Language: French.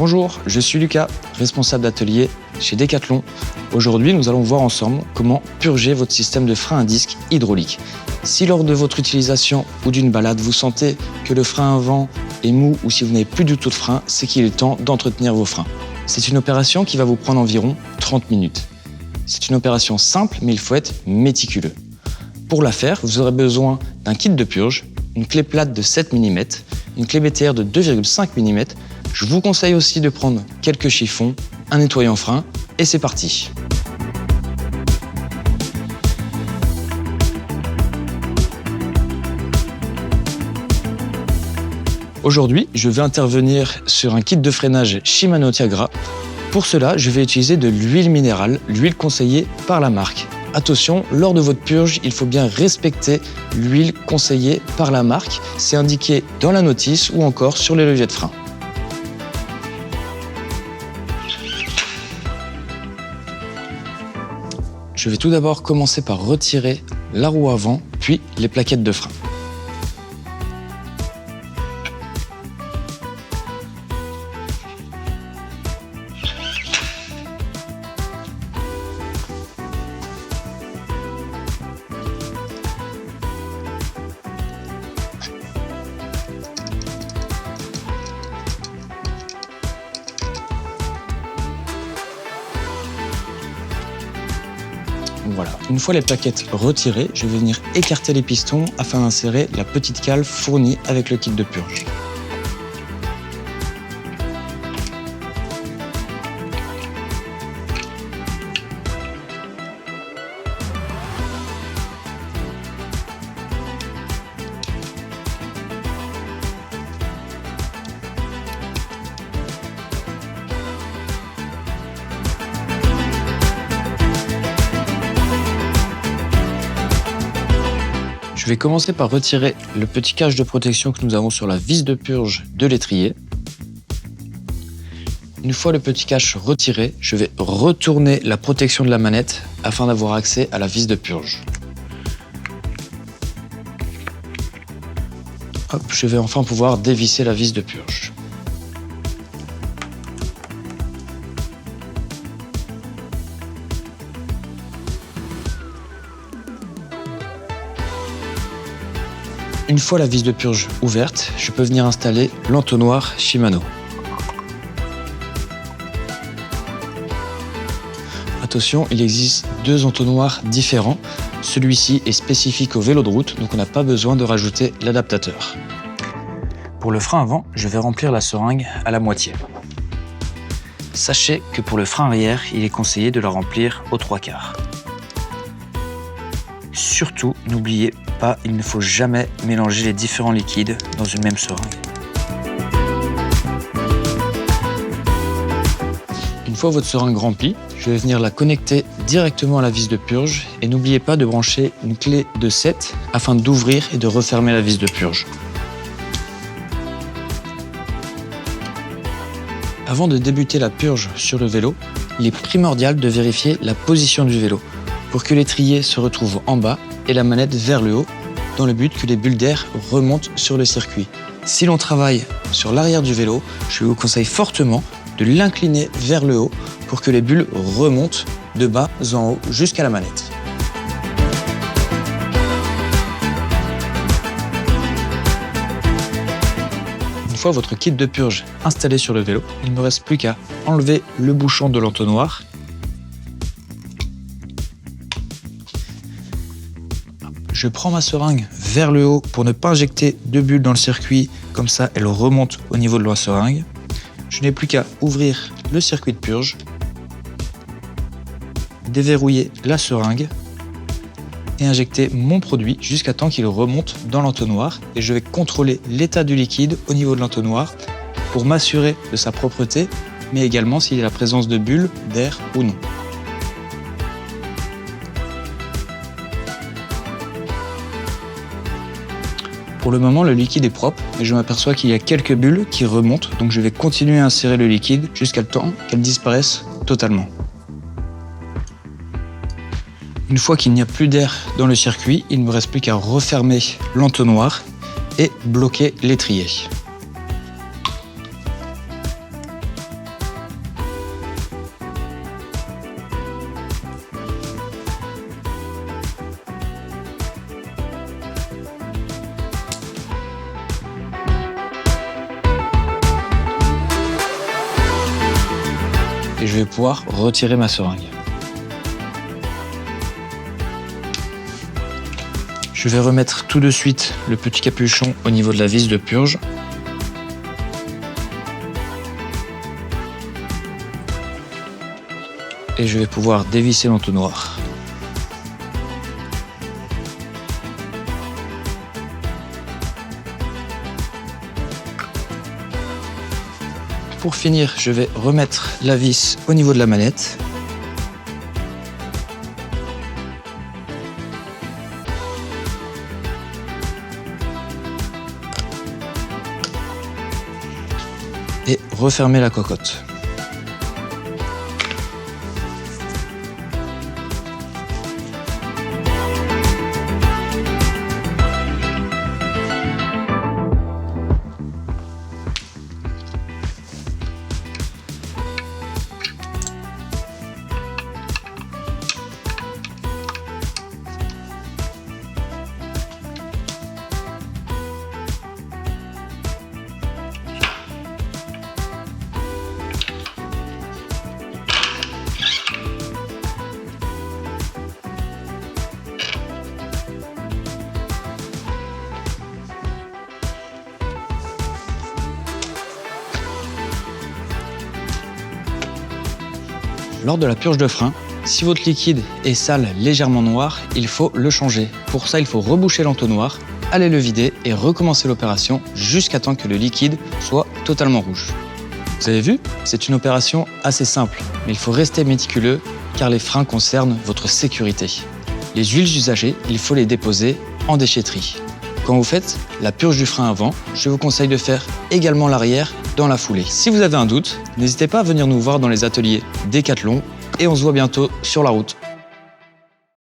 Bonjour, je suis Lucas, responsable d'atelier chez Decathlon. Aujourd'hui, nous allons voir ensemble comment purger votre système de frein à disque hydraulique. Si lors de votre utilisation ou d'une balade, vous sentez que le frein avant est mou ou si vous n'avez plus du tout de frein, c'est qu'il est temps d'entretenir vos freins. C'est une opération qui va vous prendre environ 30 minutes. C'est une opération simple, mais il faut être méticuleux. Pour la faire, vous aurez besoin d'un kit de purge, une clé plate de 7 mm, une clé BTR de 2,5 mm. Je vous conseille aussi de prendre quelques chiffons, un nettoyant frein et c'est parti. Aujourd'hui, je vais intervenir sur un kit de freinage Shimano Tiagra. Pour cela, je vais utiliser de l'huile minérale, l'huile conseillée par la marque. Attention, lors de votre purge, il faut bien respecter l'huile conseillée par la marque. C'est indiqué dans la notice ou encore sur les leviers de frein. Je vais tout d'abord commencer par retirer la roue avant, puis les plaquettes de frein. Voilà, une fois les plaquettes retirées, je vais venir écarter les pistons afin d'insérer la petite cale fournie avec le kit de purge. Je vais commencer par retirer le petit cache de protection que nous avons sur la vis de purge de l'étrier. Une fois le petit cache retiré, je vais retourner la protection de la manette afin d'avoir accès à la vis de purge. Hop, je vais enfin pouvoir dévisser la vis de purge. Une fois la vis de purge ouverte, je peux venir installer l'entonnoir Shimano. Attention, il existe deux entonnoirs différents. Celui-ci est spécifique au vélo de route, donc on n'a pas besoin de rajouter l'adaptateur. Pour le frein avant, je vais remplir la seringue à la moitié. Sachez que pour le frein arrière, il est conseillé de la remplir aux 3/4. Surtout, n'oubliez pas, il ne faut jamais mélanger les différents liquides dans une même seringue. Une fois votre seringue remplie, je vais venir la connecter directement à la vis de purge et n'oubliez pas de brancher une clé de 7 afin d'ouvrir et de refermer la vis de purge. Avant de débuter la purge sur le vélo, il est primordial de vérifier la position du vélo pour que l'étrier se retrouve en bas et la manette vers le haut, dans le but que les bulles d'air remontent sur le circuit. Si l'on travaille sur l'arrière du vélo, je vous conseille fortement de l'incliner vers le haut pour que les bulles remontent de bas en haut jusqu'à la manette. Une fois votre kit de purge installé sur le vélo, il ne me reste plus qu'à enlever le bouchon de l'entonnoir. Je prends ma seringue vers le haut pour ne pas injecter de bulles dans le circuit, comme ça elle remonte au niveau de la seringue. Je n'ai plus qu'à ouvrir le circuit de purge, déverrouiller la seringue et injecter mon produit jusqu'à temps qu'il remonte dans l'entonnoir. Et je vais contrôler l'état du liquide au niveau de l'entonnoir pour m'assurer de sa propreté, mais également s'il y a la présence de bulles d'air ou non. Pour le moment, le liquide est propre, mais je m'aperçois qu'il y a quelques bulles qui remontent, donc je vais continuer à insérer le liquide jusqu'à le temps qu'elles disparaissent totalement. Une fois qu'il n'y a plus d'air dans le circuit, il ne me reste plus qu'à refermer l'entonnoir et bloquer l'étrier. et je vais pouvoir retirer ma seringue. Je vais remettre tout de suite le petit capuchon au niveau de la vis de purge. Et je vais pouvoir dévisser l'entonnoir. Pour finir, je vais remettre la vis au niveau de la manette. Et refermer la cocotte. Lors de la purge de frein, si votre liquide est sale, légèrement noir, il faut le changer. Pour ça, il faut reboucher l'entonnoir, aller le vider et recommencer l'opération jusqu'à temps que le liquide soit totalement rouge. Vous avez vu? C'est une opération assez simple, mais il faut rester méticuleux car les freins concernent votre sécurité. Les huiles usagées, il faut les déposer en déchetterie. Quand vous faites la purge du frein avant, je vous conseille de faire également l'arrière dans la foulée. Si vous avez un doute, n'hésitez pas à venir nous voir dans les ateliers Decathlon et on se voit bientôt sur la route.